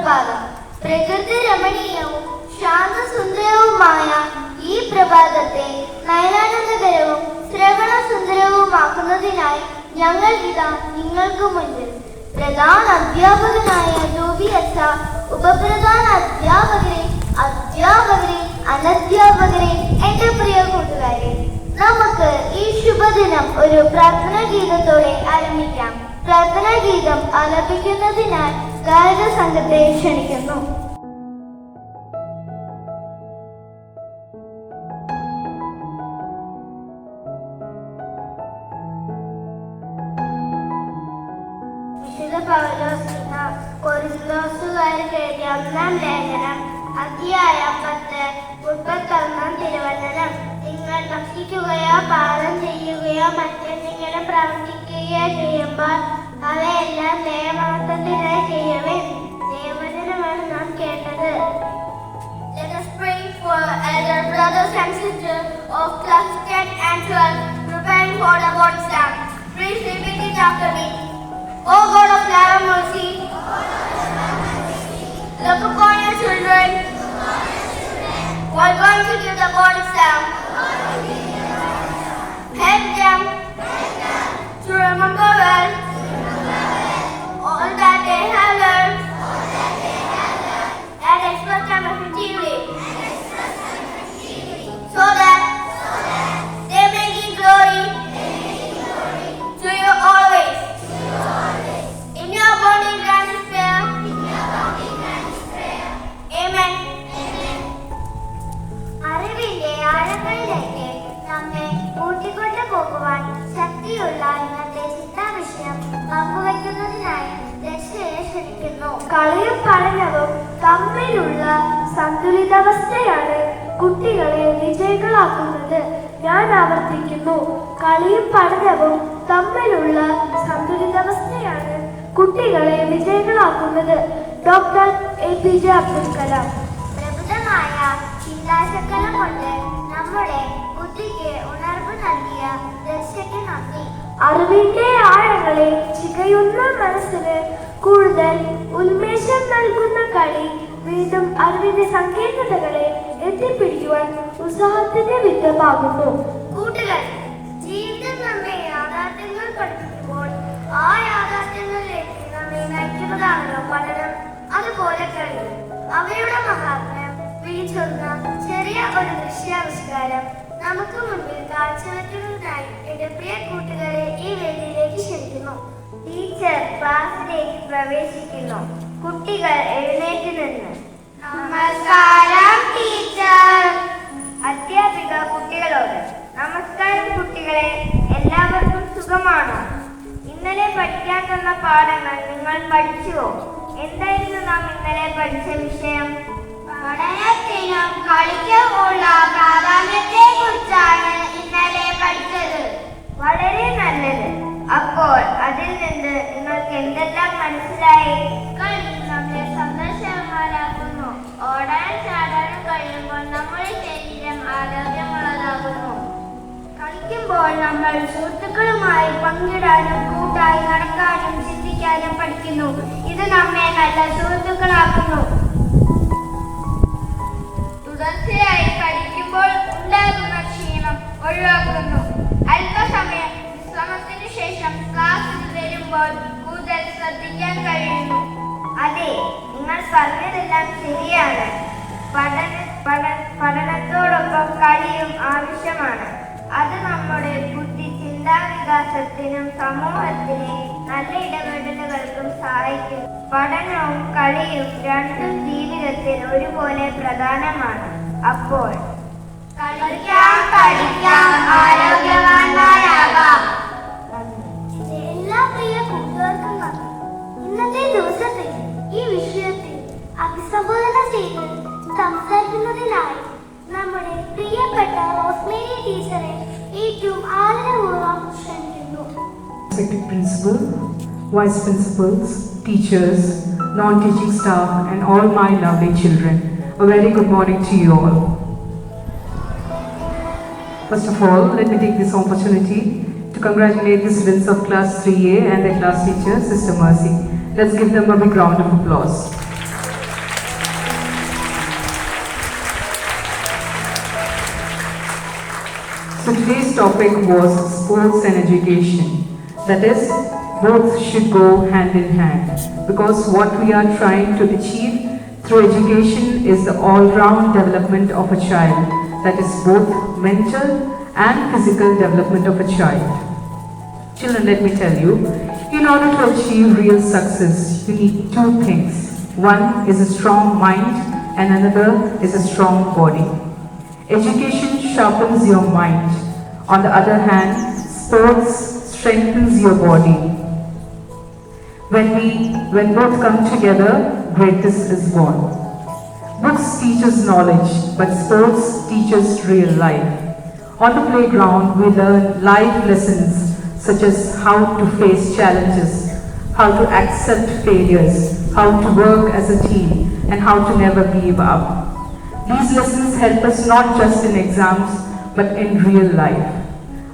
സുപ്രഭാതം. പ്രകൃതി രമണീയവും ശാന്തസുന്ദരവുമായ ഈ പ്രഭാതത്തെ നയനാനന്ദകരവും ശ്രവണസുന്ദരവുമാക്കുന്നതിനായി ഞങ്ങൾ ഇതാ നിങ്ങൾക്ക് മുന്നിൽ. പ്രധാന അധ്യാപകനായ ജോബി അച്ഛ, ഉപപ്രധാന അധ്യാപകരെ, അധ്യാപകരെ, അനധ്യാപകരെ, എന്റെ പ്രിയ കൂട്ടുകാരെ, നമുക്ക് ഈ ശുഭദിനം ഒരു പ്രാർത്ഥനാ ഗീതത്തോടെ ആരംഭിക്കാം. പ്രാർത്ഥനാ ഗീതം ആലപിക്കുന്നതിനാൽ ഗായക സംഘത്തെ ക്ഷണിക്കുന്നു. വിശുദ്ധ പൗലോസ്ലീഹ കൊരിന്തോസുകാർക്ക് എഴുതിയ ഒന്നാം ലേഖനം അധ്യായം 10:31 തിരുവചനം. നിങ്ങൾ ഭക്ഷിക്കുകയോ പാനം ചെയ്യുകയോ മറ്റെന്തെങ്കിലും പ്രവർത്തിക്കുകയോ ചെയ്യുമ്പോൾ അവയെല്ലാം ദൈവമഹത്വത്തിനായി ചെയ്യവേ. ദൈവവചനമാണ് നാം കേട്ടത്. Let us pray for elder brothers and sisters of class 10 and 12 preparing for the board exam. Please repeat it after me. O God of love and mercy, look upon your children who are going to give the board exam. Help them to remember well all that they have learned and express them effectively, so that they may give glory to you always. In your abundant gracious prayer. Amen. അറിവിന്റെ ആഴങ്ങളിലേക്ക് നമ്മെ കൂട്ടിക്കൊണ്ടു പോകുവാൻ ശക്തിയുള്ള ഇന്നത്തെ ചിന്താവിഷയം പങ്കുവയ്ക്കുന്നതിനായി രക്ഷയെ ക്ഷണിക്കുന്നു. കളിയും പഠനവും തമ്മിലുള്ള സന്തുലിതാവസ്ഥയാണ് കുട്ടികളെ വിജയികളാക്കുന്നത്. ഞാൻ ആവർത്തിക്കുന്നു, കളിയും പഠനവും തമ്മിലുള്ള സന്തുലിതാവസ്ഥയാണ് കുട്ടികളെ വിജയികളാക്കുന്നത്. Doctor APJ Abdul Kalam. പ്രബുദ്ധമായ ചിന്താശകലം കൊണ്ട് നമ്മുടെ ബുദ്ധിക്ക് ഉണർവ് നൽകിയ രക്ഷയ്ക്ക് നന്ദി. അറിവിന്റെ ആഴങ്ങളെ ചികയുന്ന മനസ്സിന് കൂടുതൽ ഉന്മേഷം നൽകുന്ന കളി വീണ്ടും അറിവിന്റെ സങ്കീർണതകളെ എത്തിപ്പിടിക്കുവാൻ ഉത്സാഹത്തിന്റെ വിത്തമാകുന്നു. കൂട്ടുകാർ, ജീവിതം നമ്മെ യാഥാർത്ഥ്യങ്ങൾ പഠിപ്പിക്കുമ്പോൾ ആ യാഥാർത്ഥ്യങ്ങളിലേക്ക് നമ്മെ നയിക്കുന്നതാണല്ലോ പഠനം. അതുപോലെ കളി അവയുടെ മഹാത്മ്യം വിളിച്ചൊന്ന ചെറിയ ഒരു ദൃശ്യാവിഷ്കാരം നമുക്ക് മുൻപിൽ കാഴ്ചവെക്കുന്നതിനായി എന്റെ പ്രിയ കൂട്ടുകാരെ ഈ വേദിയിലേക്ക് ക്ഷണിക്കുന്നു. ടീച്ചർ ക്ലാസ്സിലേക്ക് പ്രവേശിക്കുന്നു. കുട്ടികൾ എഴുന്നേറ്റ് നിന്ന് നമസ്കാരം ടീച്ചർ. അധ്യാപിക കുട്ടികളോട് നമസ്കാരം കുട്ടികളെ, എല്ലാവർക്കും സുഖമാണോ? ഇന്നലെ പഠിക്കാൻ തന്ന പാഠങ്ങൾ നിങ്ങൾ പഠിച്ചുവോ? എന്തായിരുന്നു നാം ഇന്നലെ പഠിച്ച വിഷയം? പഠനത്തിനും കളിക്കുമുള്ള പ്രാധാന്യത്തെ കുറിച്ചാണ് ഇന്നലെ പഠിച്ചത്. വളരെ നല്ലത്. അപ്പോൾ അതിൽ നിന്ന് നിങ്ങൾക്ക് എന്തെല്ലാം മനസ്സിലായി? കളി നമ്മളെ സന്തോഷവാന്മാരാക്കുന്നു. ഓടാൻ ചാടാനും കഴിയുമ്പോൾ നമ്മുടെ ശരീരം ആരോഗ്യമുള്ളതാകുന്നു. കളിക്കുമ്പോൾ നമ്മൾ സുഹൃത്തുക്കളുമായി പങ്കിടാനും കൂട്ടായി നടക്കാനും ചിന്തിക്കാനും പഠിക്കുന്നു. ഇത് നമ്മെ നല്ല സുഹൃത്തുക്കളാക്കുന്നു. തുടർച്ചയായി പഠിക്കുമ്പോൾ ഉണ്ടാകുന്ന ക്ഷീണം ഒഴിവാക്കുന്നു. അല്പസമയം വിശ്രമത്തിനു ശേഷം ക്ലാസ്സിൽ വരുമ്പോൾ കൂടുതൽ ശ്രദ്ധിക്കാൻ കഴിയുന്നു. അതെ, നിങ്ങൾ പറഞ്ഞതെല്ലാം ശരിയാണ്. പഠനത്തോടൊപ്പം കളിയും ആവശ്യമാണ്. അത് നമ്മുടെ ബുദ്ധി ചിന്താവികാസത്തിനും സമൂഹത്തിലെ നല്ല ഇടപെടലുകൾക്കും സഹായിക്കും. പഠനവും കളിയും രണ്ടും ജീവിതത്തിൽ ഒരുപോലെ പ്രധാനമാണ്. അപ്പോൾ കളിക്കാം, പഠിക്കാം, ആരോഗ്യവാന്മാരാകാം. എല്ലാ പ്രിയ കൂട്ടുകാർക്കും നന്ദി. ഇന്നത്തെ ദിവസത്തിൽ ഈ വിഷയത്തിൽ അഭിസംബോധന ചെയ്ത് സംസാരിക്കുന്നതിനായി നമ്മുടെ പ്രിയപ്പെട്ട റോസ്മേരി ടീച്ചറെ ഏറ്റവും ആദരപൂർവ്വം ക്ഷണിക്കുന്നു. Respected principal, vice principals, teachers, non-teaching staff and all my lovely children, a very good morning to you all. First of all, let me take this opportunity to congratulate the students of class 3A and their class teacher, Sister Mercy. Let's give them a big round of applause. So today's topic was sports and education. That is, both should go hand in hand because what we are trying to achieve through education is the all-round development of a child. That is both mental and physical development of a child. Children, let me tell you, in order to achieve real success, you need two things. One is a strong mind and another is a strong body. Education sharpens your mind. On the other hand, sports strengthens your body. When both come together, greatness is born. Books teach us knowledge, but sports teach us real life. On the playground, we learn life lessons such as how to face challenges, how to accept failures, how to work as a team, and how to never give up. These lessons help us not just in exams, but in real life.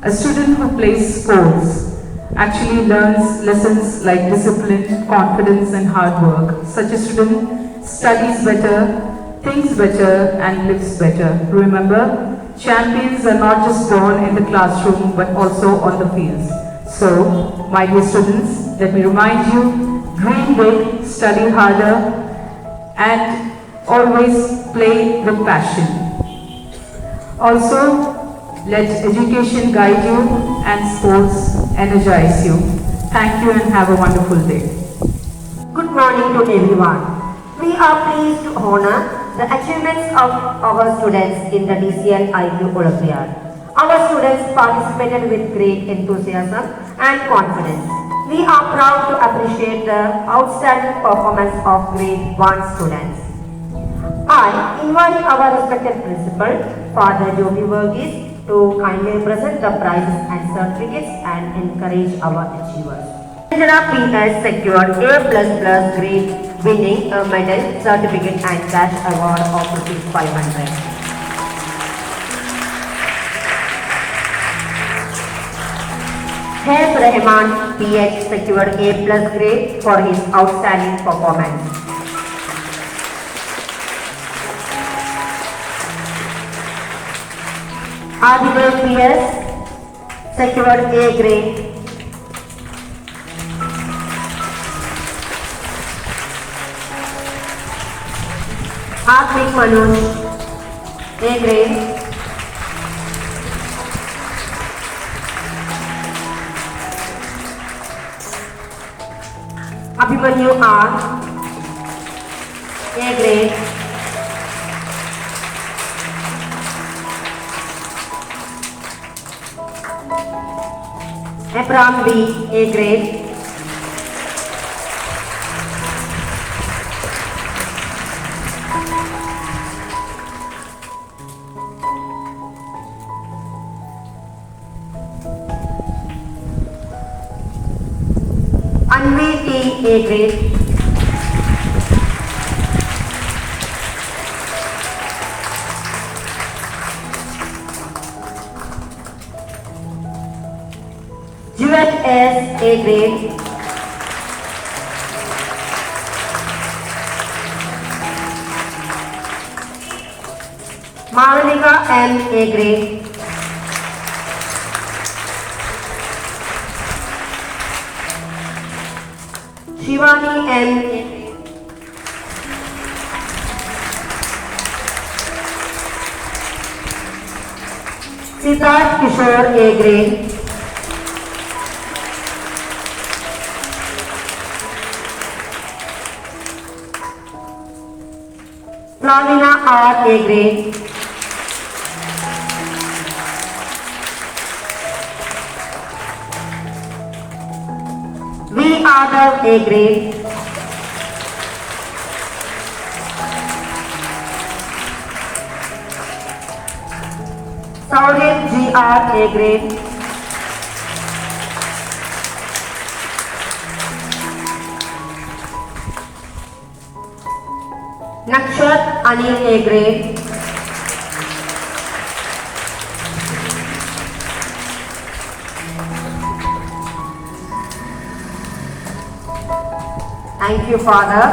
A student who plays sports actually learns lessons like discipline, confidence, and hard work. Such a student studies better, thinks better, and lives better. Remember, champions are not just born in the classroom, but also on the fields. So, my dear students, let me remind you, dream big, study harder, and always play with passion. Also, let education guide you and sports energize you. Thank you and have a wonderful day. Good morning to everyone. We are pleased to honor the achievements of our students in the DCL IQ Olympiad. Our students participated with great enthusiasm and confidence. We are proud to appreciate the outstanding performance of grade 1 students. I invite our respected principal, Father Joby Verghese, to kindly present the prizes and certificates and encourage our achievers. Angela P.S. secured A++ grade, winning a medal, certificate and cash award of ₹500. Hayes Rahman PH secured A+ grade for his outstanding performance. Adibel PS secured A grade. Atmik Manoj A grade. Abhimanyu R A grade. Abraham B A grade. Anvi T A grade. Jewel S A grade. Malavika M A grade. Shivani M A grade. Siddharth Kishore A grade. Flavina R A grade. V Adav A grade. Saurabh G R A grade. Nakshat Anil A grade. Thank you, Father.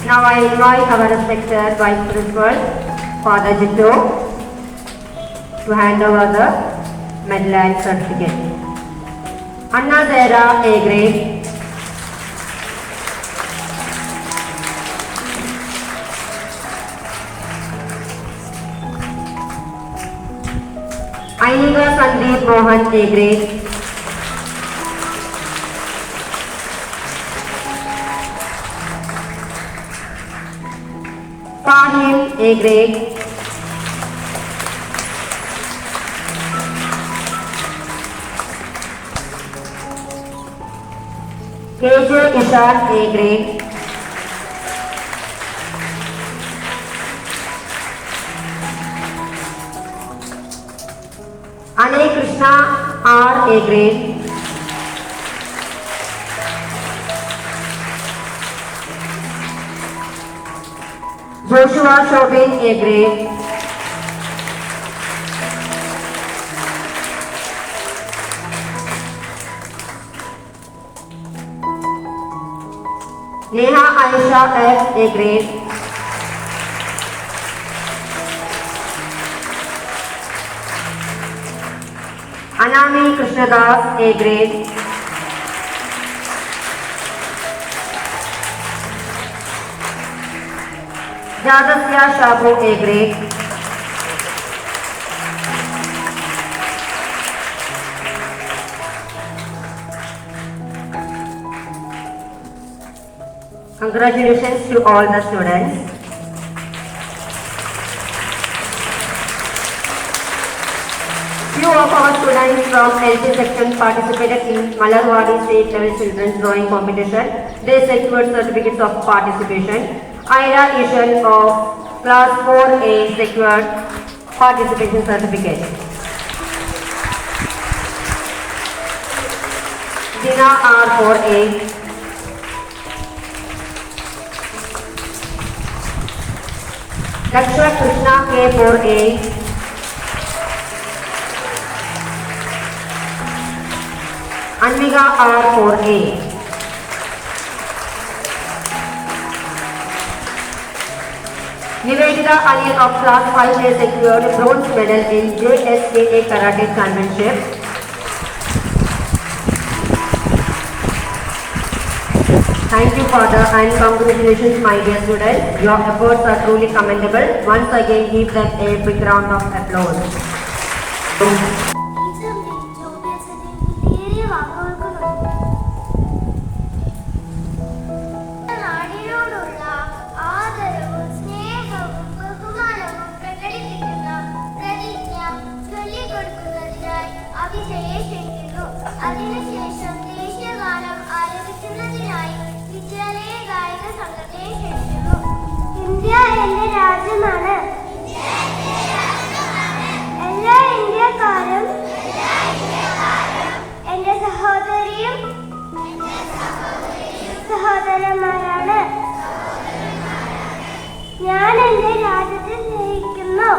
Now I invite our respected Vice Principal Father Jitto to hand over the medal and certificate. Anna Zera, A grade. Ainika Sandeep Mohan, A grade. Fahim, A grade. KJ Ishar, A grade. Ane Krishna R, A grade. Joshua Shobin, A grade. Neha Aisha F, A grade. Anami Krishnadas, A grade. Jadasya Shabu, A grade. Congratulations to all the students. Few of our students from LC section participated in Malarwadi State Level Children's Drawing Competition. They secured certificates of participation. Ira Ishan of Class 4A secured participation certificate. Dina R 4A. Daksha Krishna K 4A. Anmika R 4A. Nivedita Anil of Class 5A secured bronze medal in JSKA Karate Championship. Thank you, Father, and congratulations, my dear students. Your efforts are truly commendable. Once again, give them a big round of applause. നാടിനോടുള്ള ആദരവും സ്നേഹവും ബഹുമാനവും പ്രകടിപ്പിക്കുന്ന പ്രതിജ്ഞ ചൊല്ലിക്കൊടുക്കുന്നതിനായി അഭിജയെ ക്ഷണിക്കുന്നു. അതിനുശേഷം ദേശീയഗാനം ആലപിക്കുന്നതിനായി വിദ്യാലയ ഗായക സംഘത്തെ ക്ഷണിക്കുന്നു. ഇന്ത്യ എന്റെ രാജ്യമാണ്. എല്ലാ ഇന്ത്യക്കാരും എന്റെ സഹോദരിയും സഹോദരന്മാരാണ്. ഞാൻ എന്റെ രാജ്യത്തെ സ്നേഹിക്കുന്നു.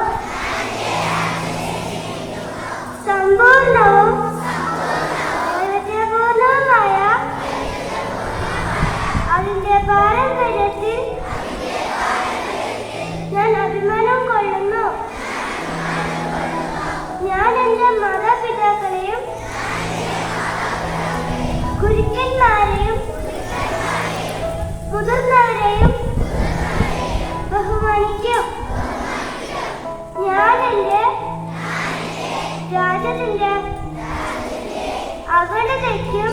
സമ്പൂർണവും വൈവിധ്യപൂർണവുമായ അതിന്റെ പാരമ്പര്യത്തിൽ ഞാൻ അഭിമാനം കൊള്ളുന്നു. ഞാൻ എന്റെ മാതാപിതാക്കളെയും ഗുരുക്കന്മാരെയും മുതിർന്നവരെയും ബഹുമാനിക്കും. ഞാൻ എന്റെ രാജ്യത്തിന്റെ അഖണ്ഡതയ്ക്കും